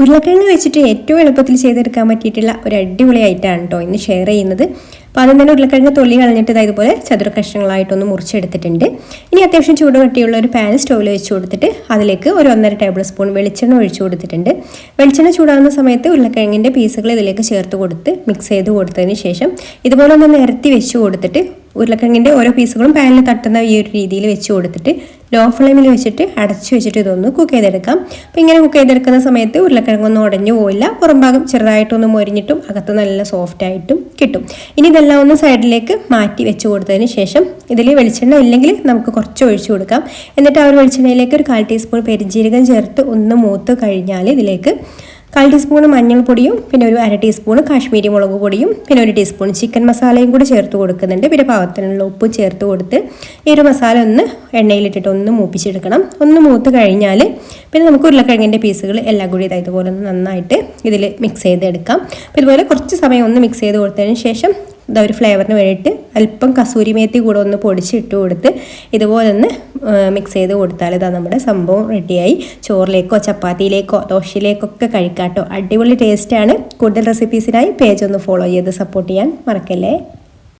ഉരുളക്കിഴങ്ങ് വെച്ചിട്ട് ഏറ്റവും എളുപ്പത്തിൽ ചെയ്തെടുക്കാൻ പറ്റിയിട്ടുള്ള ഒരു അടിപൊളി ഐറ്റമാണ് കേട്ടോ ഇന്ന് ഷെയർ ചെയ്യുന്നത്. അപ്പോൾ ആദ്യം തന്നെ ഉരുളക്കിഴങ്ങ് തൊലി കളഞ്ഞിട്ട് ഇതുപോലെ ചതുര കഷ്ണങ്ങളായിട്ടൊന്ന് മുറിച്ചെടുത്തിട്ടുണ്ട്. ഇനി അത്യാവശ്യം ചൂട് കട്ടിയുള്ള ഒരു പാൻ സ്റ്റൗവിൽ വെച്ച് കൊടുത്തിട്ട് അതിലേക്ക് ഒരു 1.5 ടേബിൾ സ്പൂൺ വെളിച്ചെണ്ണ ഒഴിച്ചു കൊടുത്തിട്ടുണ്ട്. വെളിച്ചെണ്ണ ചൂടാകുന്ന സമയത്ത് ഉരുളക്കിഴങ്ങിൻ്റെ പീസുകൾ ഇതിലേക്ക് ചേർത്ത് കൊടുത്ത് മിക്സ് ചെയ്ത് കൊടുത്തതിന് ശേഷം ഇതുപോലെ ഒന്ന് നിരത്തി വെച്ച് കൊടുത്തിട്ട് ഉരുളക്കിഴങ്ങിൻ്റെ ഓരോ പീസുകളും പാനിൽ തട്ടുന്ന ഈ ഒരു രീതിയിൽ വെച്ച് കൊടുത്തിട്ട് ലോ ഫ്ലെയിമിൽ വെച്ചിട്ട് അടച്ചു വെച്ചിട്ട് ഇതൊന്ന് കുക്ക് ചെയ്തെടുക്കാം. അപ്പോൾ ഇങ്ങനെ കുക്ക് ചെയ്തെടുക്കുന്ന സമയത്ത് ഉരുളക്കിഴങ്ങൊന്നും ഉടഞ്ഞു പോയില്ല, പുറം ഭാഗം ചെറുതായിട്ടൊന്ന് മൊരിഞ്ഞിട്ടും അകത്ത് നല്ല സോഫ്റ്റ് ആയിട്ടും കിട്ടും. ഇനി ഇതെല്ലാം ഒന്ന് സൈഡിലേക്ക് മാറ്റി വെച്ച് കൊടുത്തതിന് ശേഷം ഇതിൽ വെളിച്ചെണ്ണ ഇല്ലെങ്കിൽ നമുക്ക് കുറച്ച് ഒഴിച്ചു കൊടുക്കാം. എന്നിട്ട് ആ ഒരു വെളിച്ചെണ്ണയിലേക്ക് ഒരു 1/4 ടീസ്പൂൺ പെരിഞ്ജീരകം ചേർത്ത് ഒന്ന് മൂത്ത് കഴിഞ്ഞാൽ ഇതിലേക്ക് 1/4 ടീസ്പൂൺ മഞ്ഞൾപ്പൊടിയും പിന്നെ ഒരു 1/2 ടീസ്പൂൺ കാശ്മീരി മുളക് പൊടിയും പിന്നെ 1 ടീസ്പൂൺ ചിക്കൻ മസാലയും കൂടി ചേർത്ത് കൊടുക്കുന്നുണ്ട്. പിന്നെ പാകത്തിനുള്ള ഉപ്പ് ചേർത്ത് കൊടുത്ത് ഈ ഒരു മസാല ഒന്ന് എണ്ണയിലിട്ടിട്ട് ഒന്ന് മൂപ്പിച്ചെടുക്കണം. ഒന്ന് മൂത്ത് കഴിഞ്ഞാൽ പിന്നെ നമുക്ക് ഉരുളക്കിഴങ്ങിൻ്റെ പീസുകൾ എല്ലാം കൂടി ഇതുപോലെ ഒന്ന് നന്നായിട്ട് ഇതിൽ മിക്സ് ചെയ്തെടുക്കാം. അപ്പോൾ ഇതുപോലെ കുറച്ച് സമയം ഒന്ന് മിക്സ് ചെയ്ത് കൊടുത്തതിന് ശേഷം ഒരു ഫ്ലേവറിന് വേണ്ടിയിട്ട് അല്പം കസൂരി മേത്തി കൂടെ ഒന്ന് പൊടിച്ചിട്ട് കൊടുത്ത് ഇതുപോലെ ഒന്ന് മിക്സ് ചെയ്ത് കൊടുത്താൽ ഇതാ നമ്മുടെ സംഭവം റെഡിയായി. ചോറിലേക്കോ ചപ്പാത്തിയിലേക്കോ ദോശയിലേക്കൊക്കെ കഴിക്കാട്ടോ. അടിപൊളി ടേസ്റ്റാണ്. കൂടുതൽ റെസിപ്പീസിനായി പേജ് ഒന്ന് ഫോളോ ചെയ്ത് സപ്പോർട്ട് ചെയ്യാൻ മറക്കല്ലേ.